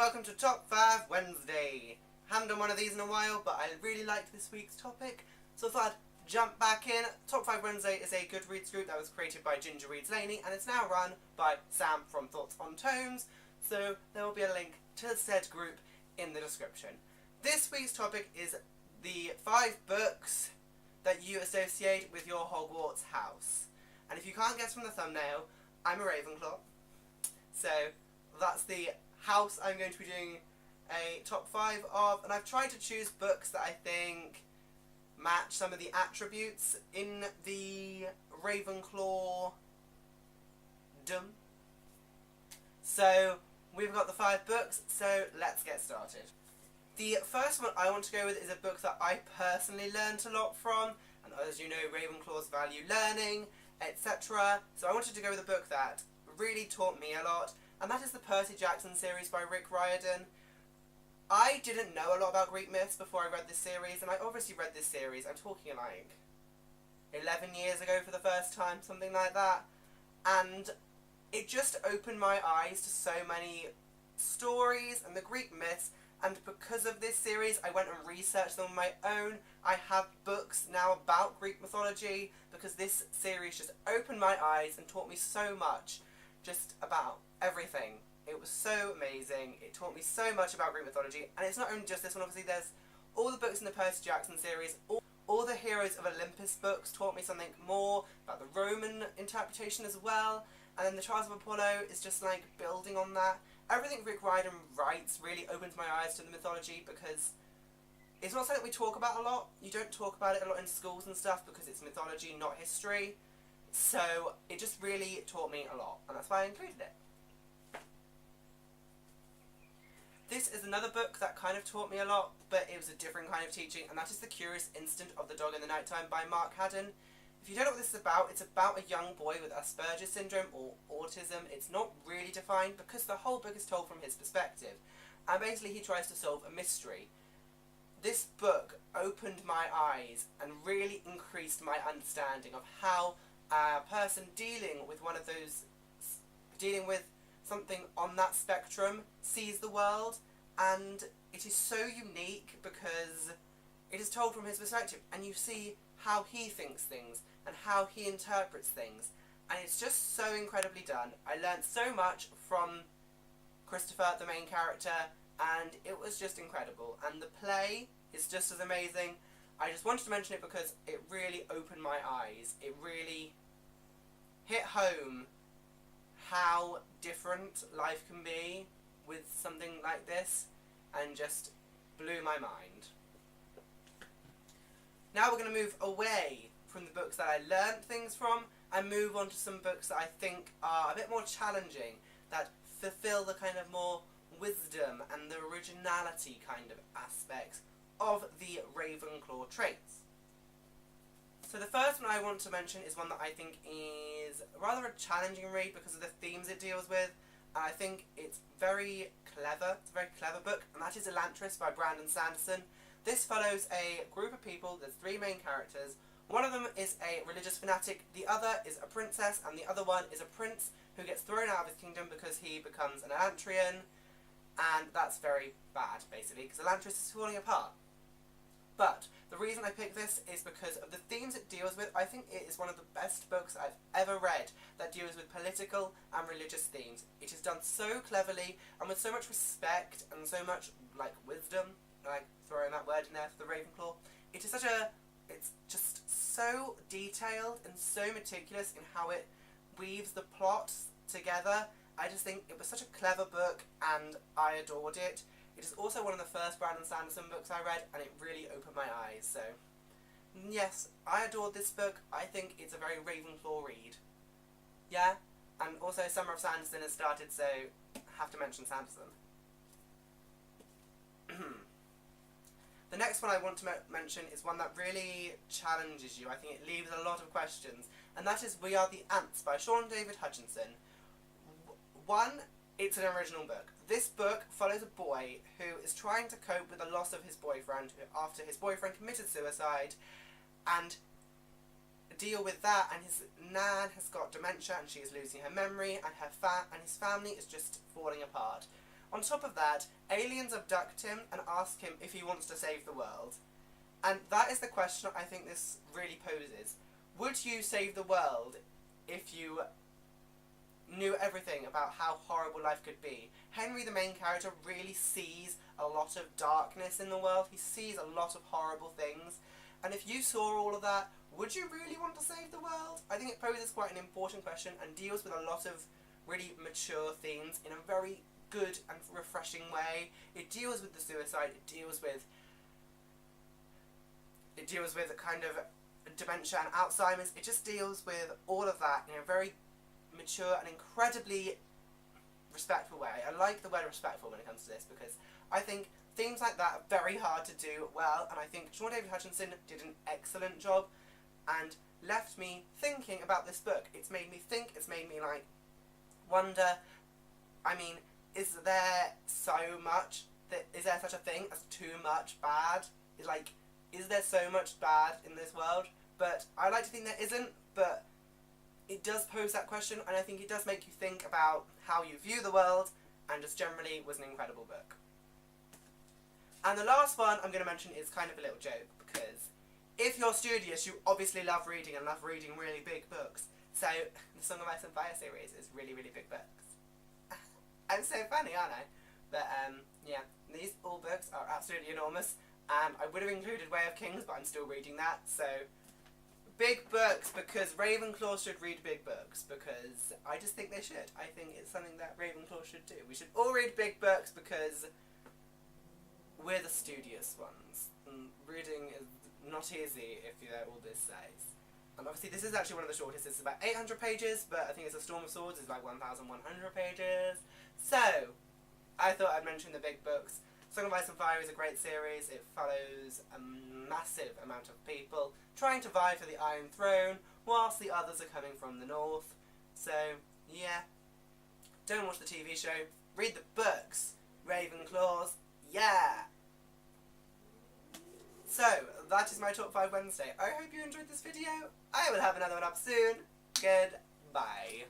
welcome to Top 5 Wednesday. Haven't done one of these in a while, but I really liked this week's topic, so I thought I'd jump back in. Top 5 Wednesday is a Goodreads group that was created by Ginger Reads Laney, and it's now run by Sam from Thoughts on Tomes, so there will be a link to said group in the description. This week's topic is the 5 books that you associate with your Hogwarts house. And if you can't guess from the thumbnail, I'm a Ravenclaw, so that's the house I'm going to be doing a top 5 of, and I've tried to choose books that I think match some of the attributes in the Ravenclaw dom. So we've got the 5 books, so let's get started. The first one I want to go with is a book that I personally learnt a lot from, and as you know, Ravenclaws value learning, etc. So I wanted to go with a book that really taught me a lot, and that is the Percy Jackson series by Rick Riordan. I didn't know a lot about Greek myths before I read this series, and I obviously read this series, I'm talking like 11 years ago for the first time, something like that, and it just opened my eyes to so many stories and the Greek myths, and because of this series I went and researched them on my own. I have books now about Greek mythology because this series just opened my eyes and taught me so much just about everything. It was so amazing. It taught me so much about Greek mythology, and it's not only just this one, obviously there's all the books in the Percy Jackson series. All the Heroes of Olympus books taught me something more about the Roman interpretation as well, and then the Trials of Apollo is just like building on that. Everything Rick Riordan writes really opens my eyes to the mythology because it's not something we talk about a lot. You don't talk about it a lot in schools and stuff because it's mythology, not history. So it just really taught me a lot, and that's why I included it. This is another book that kind of taught me a lot, but it was a different kind of teaching, and that is The Curious Instinct of the Dog in the Nighttime by Mark Haddon. If you don't know what this is about, it's about a young boy with Asperger's syndrome or autism. It's not really defined because the whole book is told from his perspective, and basically he tries to solve a mystery. This book opened my eyes and really increased my understanding of how a person dealing with something on that spectrum sees the world, and it is so unique because it is told from his perspective, and you see how he thinks things and how he interprets things, and it's just so incredibly done. I learned so much from Christopher, the main character, and it was just incredible, and the play is just as amazing. I just wanted to mention it because it really opened my eyes. It really hit home how different life can be with something like this, and just blew my mind. Now we're going to move away from the books that I learnt things from and move on to some books that I think are a bit more challenging, that fulfill the kind of more wisdom and the originality kind of aspects of the Ravenclaw traits. So the first one I want to mention is one that I think is rather a challenging read because of the themes it deals with. And I think it's very clever. It's a very clever book, and that is Elantris by Brandon Sanderson. This follows a group of people. There's 3 main characters. One of them is a religious fanatic, the other is a princess, and the other one is a prince who gets thrown out of his kingdom because he becomes an Elantrian, and that's very bad, basically, because Elantris is falling apart. But the reason I picked this is because of the themes it deals with. I think it is one of the best books I've ever read that deals with political and religious themes. It is done so cleverly and with so much respect and so much like wisdom, like throwing that word in there for the Ravenclaw. It's just so detailed and so meticulous in how it weaves the plots together. I just think it was such a clever book and I adored it. It is also one of the first Brandon Sanderson books I read, and it really opened my eyes, so yes, I adored this book. I think it's a very Ravenclaw read. Yeah, and also Summer of Sanderson has started, so I have to mention Sanderson. The next one I want to mention is one that really challenges you. I think it leaves a lot of questions, and that is We Are the Ants by Sean David Hutchinson. It's an original book. This book follows a boy who is trying to cope with the loss of his boyfriend after his boyfriend committed suicide, and deal with that, and his nan has got dementia and she is losing her memory, and his family is just falling apart. On top of that, aliens abduct him and ask him if he wants to save the world. And that is the question I think this really poses. Would you save the world if you knew everything about how horrible life could be? Henry, the main character, really sees a lot of darkness in the world. He sees a lot of horrible things. And if you saw all of that, would you really want to save the world? I think it poses quite an important question and deals with a lot of really mature themes in a very good and refreshing way. It deals with the suicide, it deals with kind of dementia and Alzheimer's. It just deals with all of that in a very mature and incredibly respectful way. I like the word respectful when it comes to this, because I think themes like that are very hard to do well, and I think Sean David Hutchinson did an excellent job and left me thinking about this book. It's made me think, it's made me like wonder, I mean, is there so much, is there such a thing as too much bad? Is there so much bad in this world? But I like to think there isn't, but it does pose that question, and I think it does make you think about how you view the world, and just generally was an incredible book. And the last one I'm going to mention is kind of a little joke, because if you're studious, you obviously love reading and love reading really big books. So the Song of Ice and Fire series is really, really big books. I'm so funny, aren't I? But yeah, these all books are absolutely enormous. I would have included Way of Kings, but I'm still reading that. So big books, because Ravenclaw should read big books, because I just think they should. I think it's something that Ravenclaw should do. We should all read big books, because we're the studious ones. And reading is not easy, if you know all this says. And obviously this is actually one of the shortest. It's about 800 pages, but I think it's A Storm of Swords is like 1,100 pages. So, I thought I'd mention the big books. Song of Ice and Fire is a great series. It follows a massive amount of people trying to vie for the Iron Throne, whilst the others are coming from the north. So, yeah. Don't watch the TV show. Read the books. Ravenclaws. Yeah! So, that is my Top 5 Wednesday. I hope you enjoyed this video. I will have another one up soon. Goodbye.